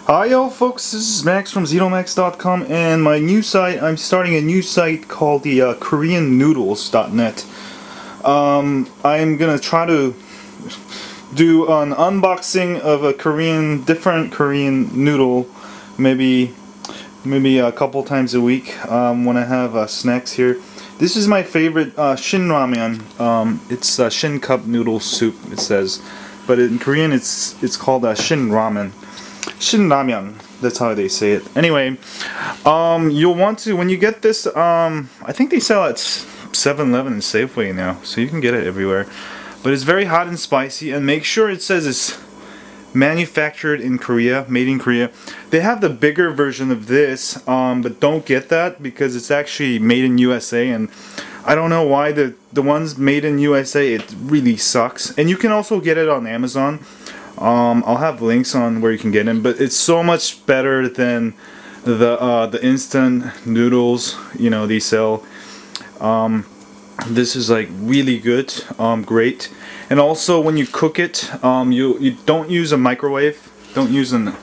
Hi y'all folks, this is Max from ZenoMax.com and my new site, I'm starting a new site called the KoreanNoodles.net. I'm gonna try to do an unboxing of a different Korean noodle, maybe a couple times a week when I have snacks here. This is my favorite Shin Ramen. It's Shin cup noodle soup, it says, but in Korean it's called Shin Ramen. Shin Ramen, that's how they say it. Anyway, you'll want to, when you get this, I think they sell at 7-Eleven and Safeway now, so you can get it everywhere. But it's very hot and spicy, and make sure it says it's manufactured in Korea, made in Korea. They have the bigger version of this, but don't get that because it's actually made in USA, and I don't know why the ones made in USA, it really sucks. And you can also get it on Amazon. I'll have links on where you can get them, but it's so much better than the instant noodles, you know, they sell. This is like really good, great. And also when you cook it, you don't use a microwave. Don't use an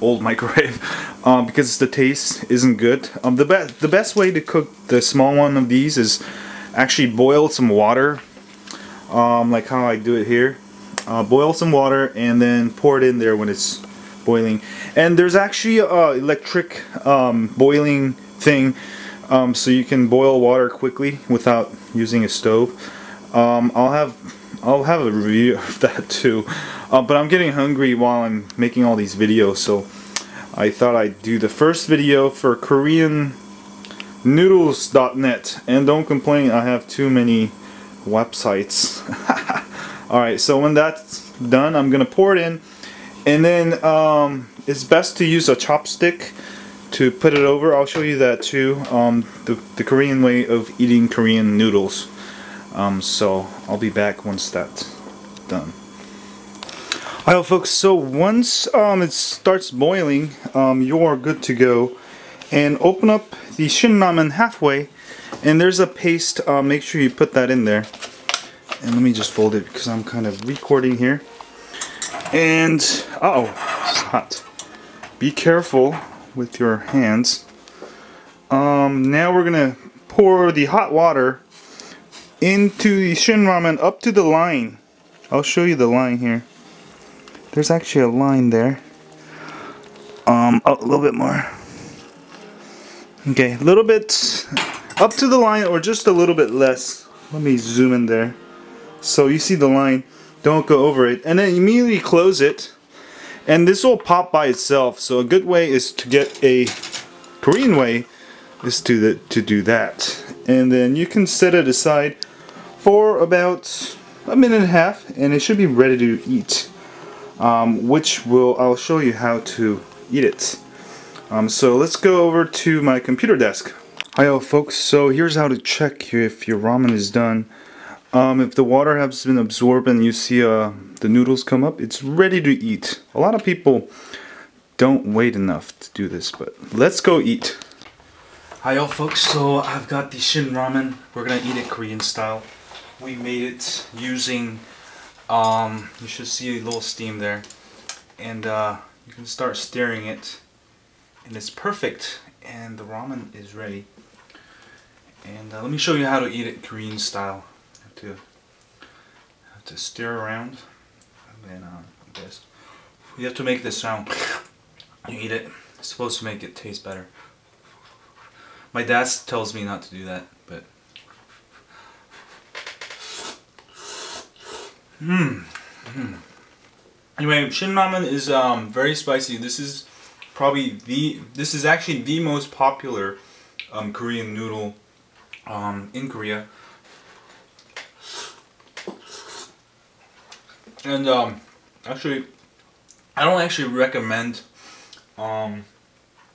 old microwave because the taste isn't good. The best way to cook the small one of these is actually boil some water, like how I do it here. Boil some water and then pour it in there when it's boiling. And there's actually a electric boiling thing, so you can boil water quickly without using a stove. I'll have a review of that too. But I'm getting hungry while I'm making all these videos, so I thought I'd do the first video for KoreanNoodles.net. And don't complain, I have too many websites. Alright, so when that's done, I'm gonna pour it in, and then it's best to use a chopstick to put it over. I'll show you that too, the Korean way of eating Korean noodles. So I'll be back once that's done. Alright folks, so once it starts boiling, you're good to go. And open up the Shin Ramen halfway, and there's a paste, make sure you put that in there. And let me just fold it because I'm kind of recording here. And uh-oh, it's hot. Be careful with your hands. Now we're gonna pour the hot water into the Shin Ramen up to the line. I'll show you the line here. There's actually a line there. Oh, a little bit more. Okay, a little bit up to the line, or just a little bit less. Let me zoom in there. So you see the line, don't go over it, and then immediately close it, and this will pop by itself. So a good way is to get a Korean way is to do that, and then you can set it aside for about a minute and a half, and it should be ready to eat. I'll show you how to eat it. So let's go over to my computer desk. Hi folks, so here's how to check if your ramen is done. If the water has been absorbed and you see the noodles come up, it's ready to eat. A lot of people don't wait enough to do this, but let's go eat. Hi y'all folks, so I've got the Shin Ramen. We're gonna eat it Korean style. We made it using, you should see a little steam there. And you can start stirring it. And it's perfect. And the ramen is ready. And let me show you how to eat it Korean style. Have to stir around, and then like this. You have to make this sound. You eat it. It's supposed to make it taste better. My dad tells me not to do that, but Anyway, Shin Ramen is very spicy. This is actually the most popular Korean noodle in Korea. And actually, I don't actually recommend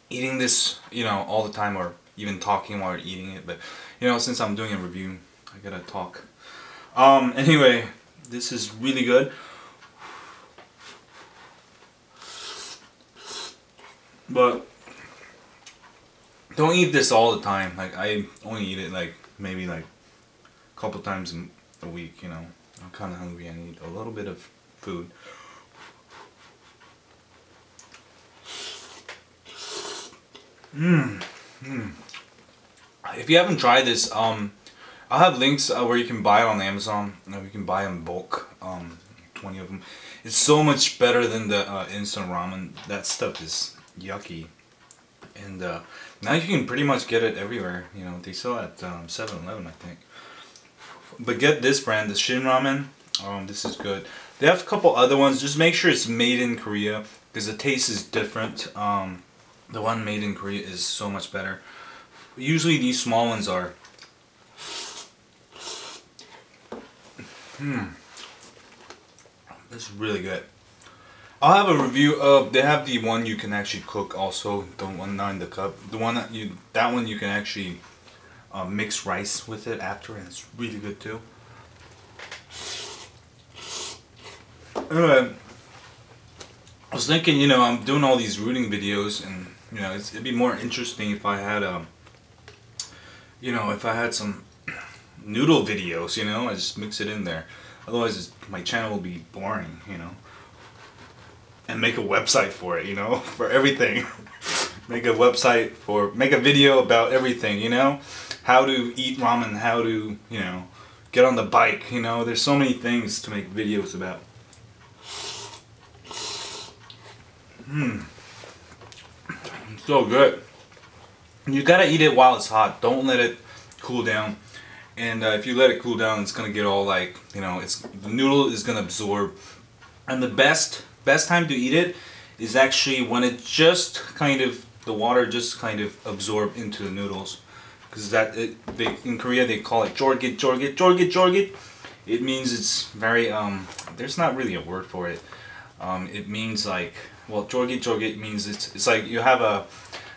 eating this, you know, all the time, or even talking while you're eating it. But you know, since I'm doing a review, I gotta talk. Anyway, this is really good. But don't eat this all the time. Like, I only eat it like maybe like a couple times a week, you know. I'm kind of hungry. I need a little bit of food. If you haven't tried this, I'll have links where you can buy it on Amazon. You can buy in bulk, 20 of them. It's so much better than the instant ramen. That stuff is yucky. And now you can pretty much get it everywhere. You know, they sell at 7-Eleven, I think. But get this brand, the Shin Ramen. This is good. They have a couple other ones. Just make sure it's made in Korea, because the taste is different. The one made in Korea is so much better. Usually these small ones are. It's really good. I'll have a review of. They have the one you can actually cook also. The one not in the cup. The one that one you can actually mix rice with it after, and it's really good too. Anyway, I was thinking, you know, I'm doing all these rooting videos, and you know, it'd be more interesting if I had you know, if I had some noodle videos. You know, I just mix it in there. Otherwise, my channel will be boring. You know, and make a website for it. You know, for everything. Make a website for, make a video about everything. You know, how to eat ramen, how to, you know, get on the bike. You know, there's so many things to make videos about. So good. You gotta eat it while it's hot. Don't let it cool down. And if you let it cool down, it's gonna get all like, you know, the noodle is gonna absorb. And the best time to eat it is actually when it just kind of, the water just kind of absorb into the noodles. Because in Korea they call it jorgit, jorgit, jorgit, jorgit. It means it's very there's not really a word for it. It means like, well, jorgit, jorgit means it's like you have a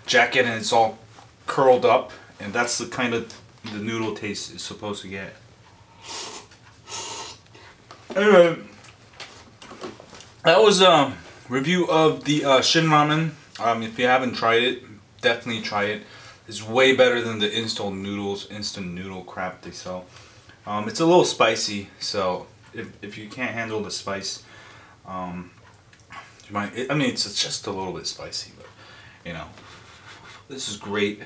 jacket and it's all curled up, and that's the kind of the noodle taste is supposed to get. Anyway, that was a review of the Shin Ramen. If you haven't tried it, definitely try it. It's way better than the instant noodle crap they sell. It's a little spicy, so if you can't handle the spice, you might. I mean, it's just a little bit spicy, but you know, this is great.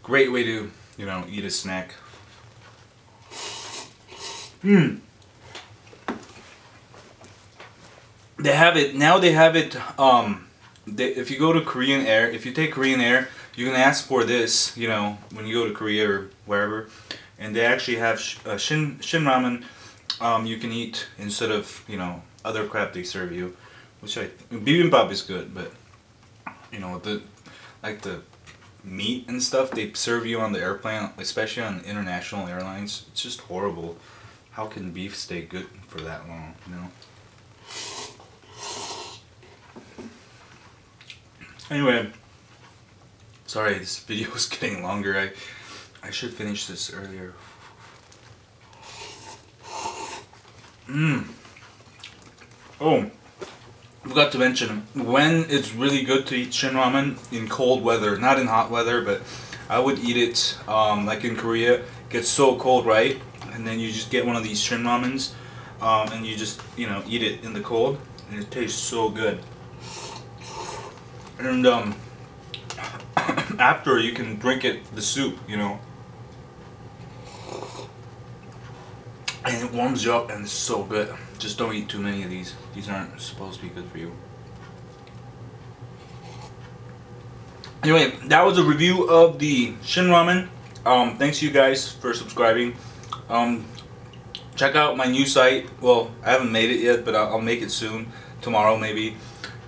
Great way to, you know, eat a snack. They have it now. They have it. If you go to Korean Air, if you take Korean Air, you can ask for this. You know, when you go to Korea or wherever, and they actually have Shin Ramen. You can eat instead of, you know, other crap they serve you, which bibimbap is good, but you know, the meat and stuff they serve you on the airplane, especially on international airlines, it's just horrible. How can beef stay good for that long, you know? Anyway, sorry, this video is getting longer. I should finish this earlier. Oh, forgot to mention, when it's really good to eat Shin Ramen in cold weather, not in hot weather, but I would eat it like in Korea. It gets so cold, right? And then you just get one of these Shin Ramens, and you just, you know, eat it in the cold, and it tastes so good. And after, you can drink the soup, you know, and it warms you up, and it's so good. Just don't eat too many of these. These aren't supposed to be good for you. Anyway, that was a review of the Shin Ramen. Thanks you guys for subscribing. Check out my new site. Well, I haven't made it yet, but I'll make it soon. Tomorrow maybe.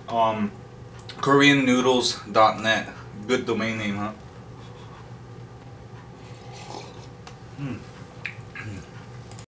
KoreanNoodles.net. Good domain name, huh?